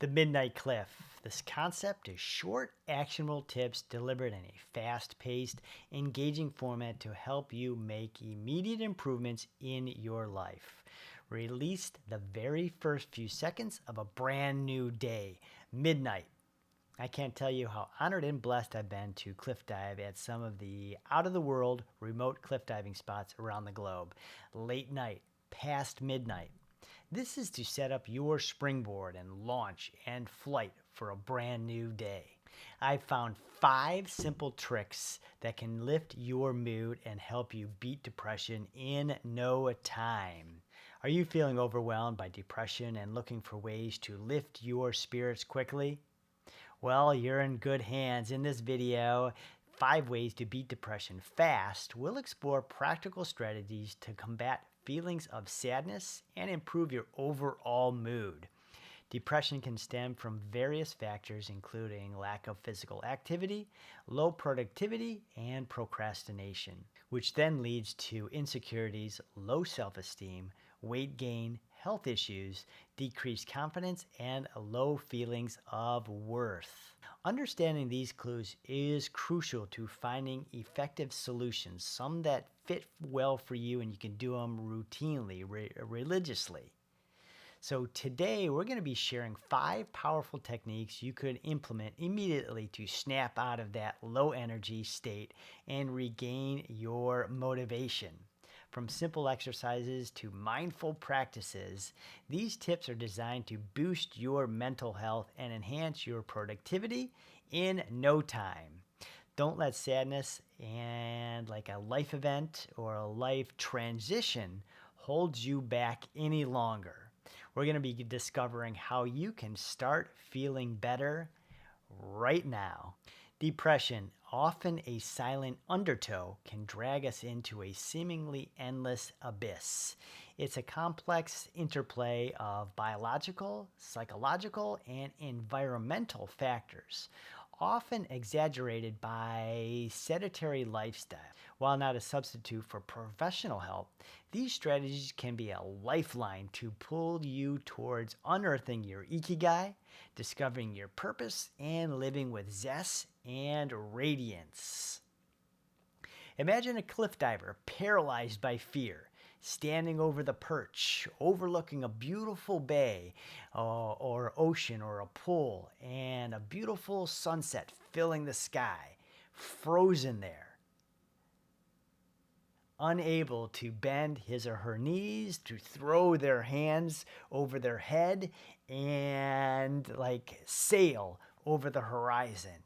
The Midnight Cliff. This concept is short, actionable tips delivered in a fast paced, engaging format to help you make immediate improvements in your life. Released the very first few seconds of a brand new day, midnight. I can't tell you how honored and blessed I've been to cliff dive at some of the out of the world remote cliff diving spots around the globe. Late night, past midnight. This is to set up your springboard and launch and flight for a brand new day. I've found 5 simple tricks that can lift your mood and help you beat depression in no time. Are you feeling overwhelmed by depression and looking for ways to lift your spirits quickly? Well, you're in good hands. In this video, 5 ways to beat depression fast, we'll explore practical strategies to combat feelings of sadness and improve your overall mood. Depression can stem from various factors, including lack of physical activity, low productivity, and procrastination, which then leads to insecurities, low self-esteem, weight gain, health issues, decreased confidence, and low feelings of worth. Understanding these clues is crucial to finding effective solutions, some that fit well for you and you can do them routinely, religiously. So today we're going to be sharing 5 powerful techniques you could implement immediately to snap out of that low energy state and regain your motivation. From simple exercises to mindful practices, these tips are designed to boost your mental health and enhance your productivity in no time. Don't let sadness and like a life event or a life transition hold you back any longer. We're going to be discovering how you can start feeling better right now. Depression, often a silent undertow, can drag us into a seemingly endless abyss. It's a complex interplay of biological, psychological, and environmental factors, often exaggerated by sedentary lifestyle. While not a substitute for professional help, these strategies can be a lifeline to pull you towards unearthing your ikigai, discovering your purpose, and living with zest and radiance. Imagine a cliff diver paralyzed by fear, standing over the perch, overlooking a beautiful bay or ocean or a pool, and a beautiful sunset filling the sky, frozen there, unable to bend his or her knees, to throw their hands over their head and like sail over the horizon.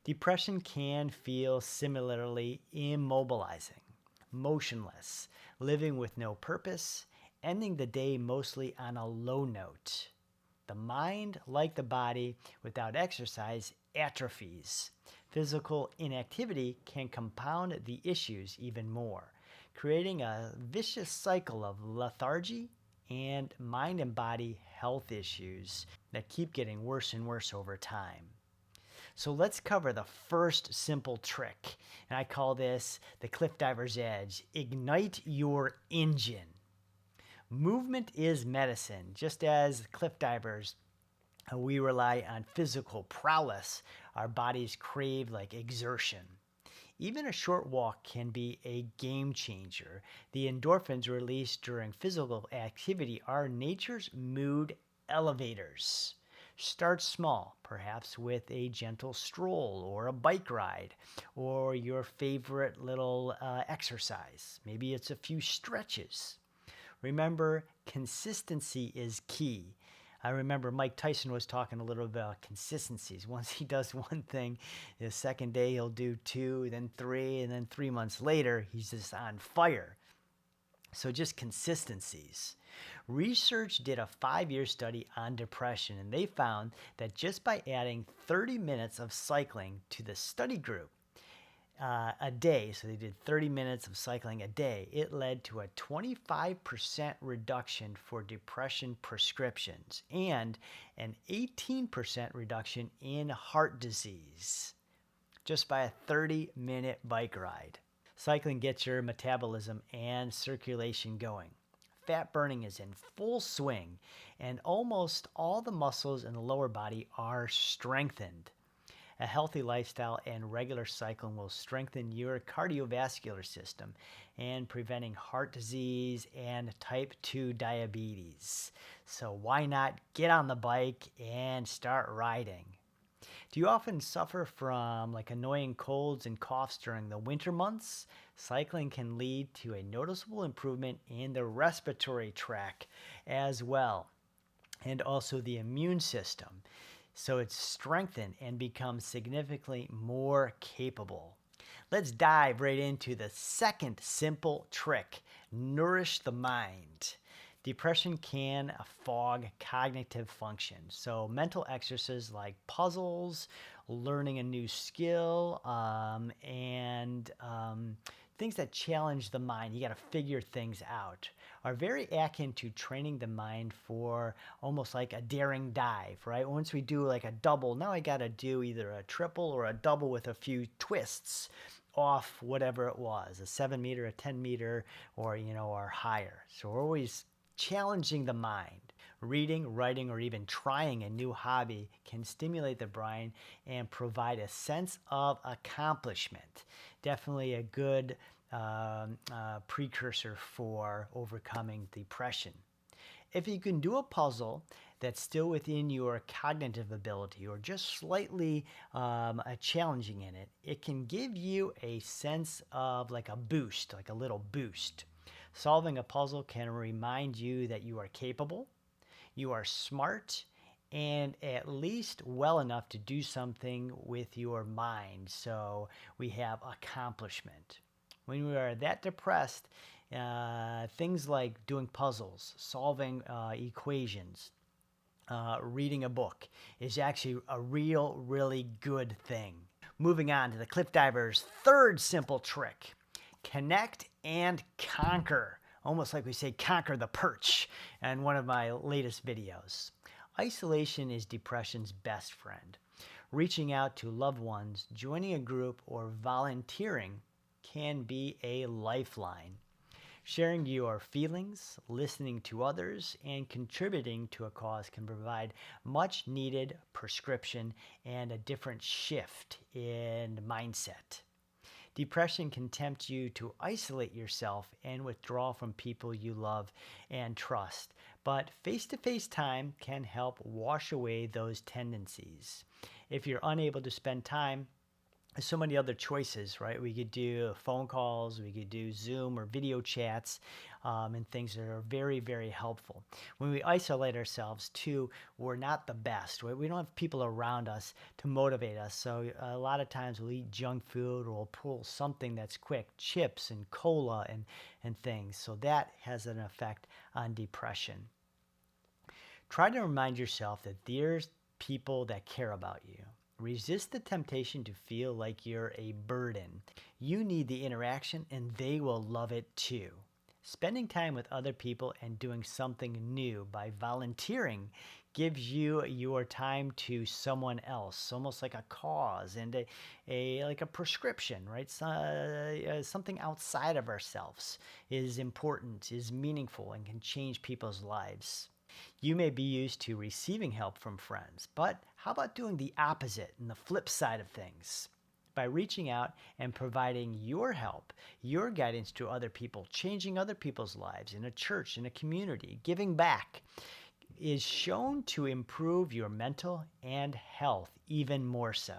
Depression can feel similarly immobilizing, motionless, living with no purpose, ending the day mostly on a low note. The mind, like the body, without exercise, atrophies. Physical inactivity can compound the issues even more, creating a vicious cycle of lethargy and mind and body health issues that keep getting worse and worse over time. So let's cover the first simple trick, and I call this the cliff diver's edge. Ignite your engine. Movement is medicine. Just as cliff divers, we rely on physical prowess. Our bodies crave like exertion. Even a short walk can be a game changer. The endorphins released during physical activity are nature's mood elevators. Start small, perhaps with a gentle stroll or a bike ride or your favorite little exercise. Maybe it's a few stretches. Remember, consistency is key. I remember Mike Tyson was talking a little about consistencies. Once he does one thing, the second day he'll do 2, then 3, and then 3 months later, he's just on fire. So just consistencies. Research did a 5-year study on depression, and they found that just by adding 30 minutes of cycling to the study group a day, so they did 30 minutes of cycling a day, it led to a 25% reduction for depression prescriptions and an 18% reduction in heart disease just by a 30-minute bike ride. Cycling gets your metabolism and circulation going. fat burning is in full swing, and almost all the muscles in the lower body are strengthened. A healthy lifestyle and regular cycling will strengthen your cardiovascular system and preventing heart disease and type 2 diabetes. So why not get on the bike and start riding? Do you often suffer from like annoying colds and coughs during the winter months? Cycling can lead to a noticeable improvement in the respiratory tract as well, and also the immune system. So it's strengthened and becomes significantly more capable. Let's dive right into the second simple trick: nourish the mind. Depression can fog cognitive function. So, mental exercises like puzzles, learning a new skill, and things that challenge the mind, you got to figure things out, are very akin to training the mind for almost like a daring dive, right? Once we do like a double, now I got to do either a triple or a double with a few twists off whatever it was, a 7 meter, a 10 meter, or higher. So we're always challenging the mind. Reading, writing, or even trying a new hobby can stimulate the brain and provide a sense of accomplishment. Definitely a good precursor for overcoming depression. If you can do a puzzle that's still within your cognitive ability or just slightly challenging in it, it can give you a sense of like a boost, like a little boost. Solving a puzzle can remind you that you are capable, you are smart, and at least well enough to do something with your mind. So we have accomplishment. When we are that depressed, things like doing puzzles, solving equations, reading a book is actually a really good thing. Moving on to the cliff diver's third simple trick: connect and conquer. Almost like we say conquer the perch in one of my latest videos. Isolation is depression's best friend. Reaching out to loved ones, joining a group, or volunteering can be a lifeline. Sharing your feelings, listening to others, and contributing to a cause can provide much needed prescription and a different shift in mindset. Depression can tempt you to isolate yourself and withdraw from people you love and trust, but face-to-face time can help wash away those tendencies. If you're unable to spend time, there's so many other choices, right? We could do phone calls, we could do Zoom or video chats, and things that are very helpful. When we isolate ourselves too, we're not the best, right? We don't have people around us to motivate us. So a lot of times we'll eat junk food, or we'll pull something that's quick, chips and cola and things. So that has an effect on depression. Try to remind yourself that there's people that care about you. Resist the temptation to feel like you're a burden. You need the interaction, and they will love it too. Spending time with other people and doing something new by volunteering gives you your time to someone else, almost like a cause and like a prescription, right? Something outside of ourselves is important, is meaningful, and can change people's lives. You may be used to receiving help from friends, but how about doing the opposite and the flip side of things? By reaching out and providing your help, your guidance to other people, changing other people's lives in a church, in a community, giving back, is shown to improve your mental and health even more so.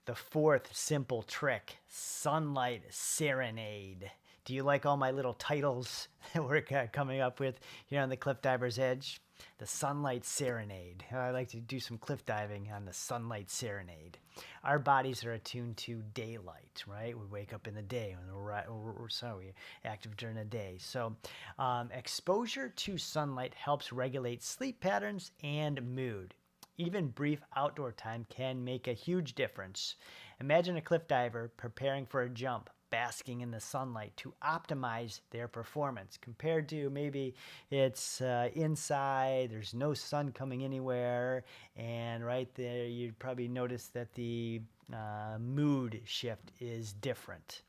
The fourth simple trick: sunlight serenade. Do you like all my little titles that we're coming up with here on the Cliff Diver's Edge? The Sunlight Serenade. I like to do some cliff diving on the Sunlight Serenade. Our bodies are attuned to daylight, right? We wake up in the day, and we're active during the day. So exposure to sunlight helps regulate sleep patterns and mood. Even brief outdoor time can make a huge difference. Imagine a cliff diver preparing for a jump, basking in the sunlight to optimize their performance, compared to maybe it's inside, there's no sun coming anywhere, and right there you'd probably notice that the mood shift is different.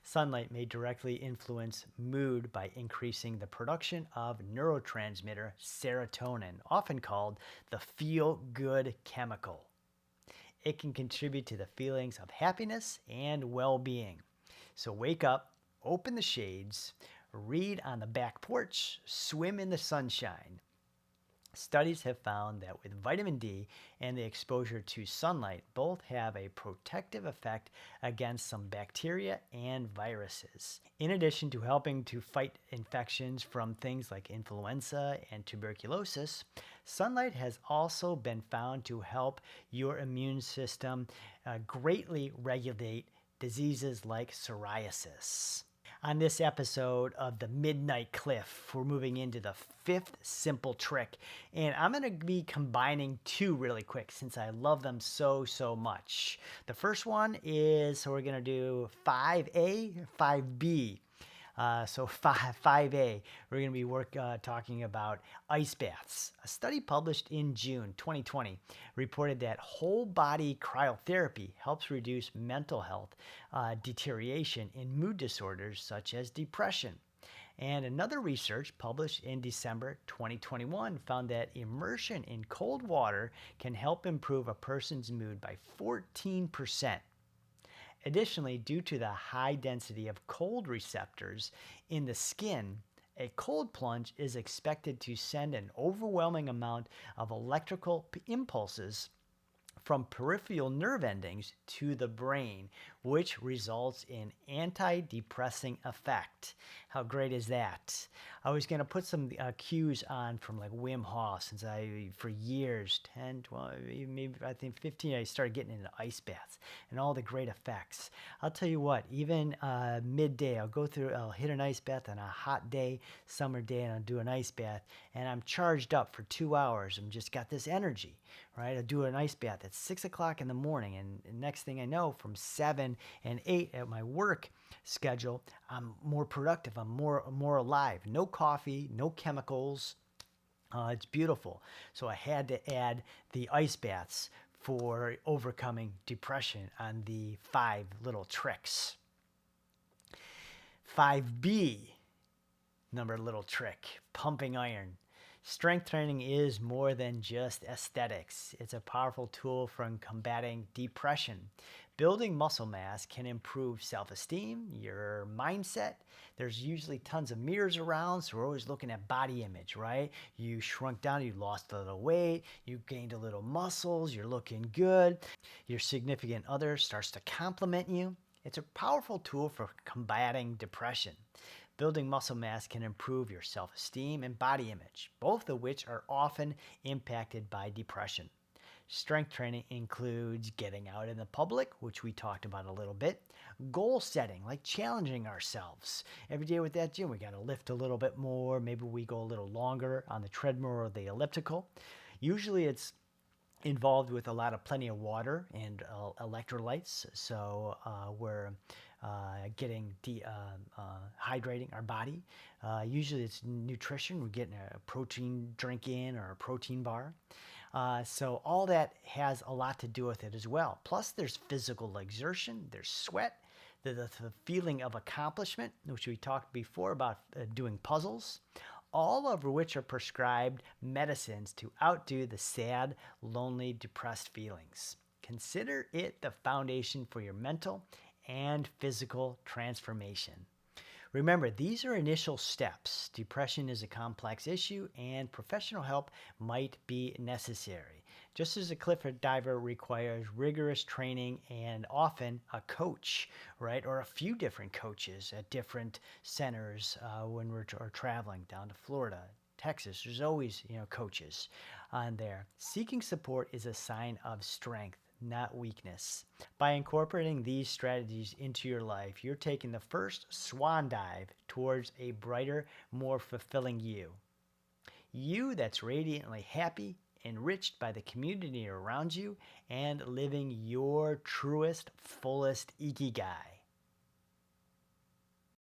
Sunlight may directly influence mood by increasing the production of neurotransmitter serotonin, often called the feel good chemical. It can contribute to the feelings of happiness and well being. So wake up, open the shades, read on the back porch, swim in the sunshine. Studies have found that with vitamin D and the exposure to sunlight, both have a protective effect against some bacteria and viruses. In addition to helping to fight infections from things like influenza and tuberculosis, sunlight has also been found to help your immune system greatly regulate diseases like psoriasis. On this episode of the Midnight Cliff, we're moving into the fifth simple trick. And I'm going to be combining two really quick since I love them so much. The first one is, so we're going to do 5A, 5B. So 5A, we're going to be talking about ice baths. A study published in June 2020 reported that whole body cryotherapy helps reduce mental health deterioration in mood disorders such as depression. And another research published in December 2021 found that immersion in cold water can help improve a person's mood by 14%. Additionally, due to the high density of cold receptors in the skin, a cold plunge is expected to send an overwhelming amount of electrical impulses from peripheral nerve endings to the brain, which results in antidepressing effect. How great is that? I was going to put some cues on from like Wim Hof since for years, 10, 12, maybe I think 15, I started getting into ice baths and all the great effects. I'll tell you what, even midday, I'll hit an ice bath on a hot day, summer day, and I'll do an ice bath, and I'm charged up for 2 hours and just got this energy, right? I'll do an ice bath at 6 o'clock in the morning, and next thing I know, from 7 and 8 at my work schedule, I'm more productive, I'm more alive. No coffee, no chemicals. It's beautiful. So I had to add the ice baths for overcoming depression on the 5 little tricks. 5B, number little trick, pumping iron. Strength training is more than just aesthetics. It's a powerful tool for combating depression. Building muscle mass can improve self-esteem, your mindset. There's usually tons of mirrors around, so we're always looking at body image, right? You shrunk down, you lost a little weight, you gained a little muscles, you're looking good. Your significant other starts to compliment you. It's a powerful tool for combating depression. Building muscle mass can improve your self-esteem and body image, both of which are often impacted by depression. Strength training includes getting out in the public, which we talked about a little bit. Goal setting, like challenging ourselves. Every day with that gym, we got to lift a little bit more. Maybe we go a little longer on the treadmill or the elliptical. Usually it's involved with plenty of water and electrolytes. So we're getting hydrating our body. Usually it's nutrition. We're getting a protein drink in or a protein bar. So all that has a lot to do with it as well. Plus there's physical exertion, there's sweat, the feeling of accomplishment, which we talked before about doing puzzles, all of which are prescribed medicines to outdo the sad, lonely, depressed feelings. Consider it the foundation for your mental and physical transformation. Remember, these are initial steps. Depression is a complex issue and professional help might be necessary. Just as a cliff diver requires rigorous training and often a coach, right? Or a few different coaches at different centers when we're traveling down to Florida, Texas. There's always, coaches on there. Seeking support is a sign of strength, not weakness. By incorporating these strategies into your life, you're taking the first swan dive towards a brighter, more fulfilling you. You that's radiantly happy, enriched by the community around you, and living your truest, fullest ikigai.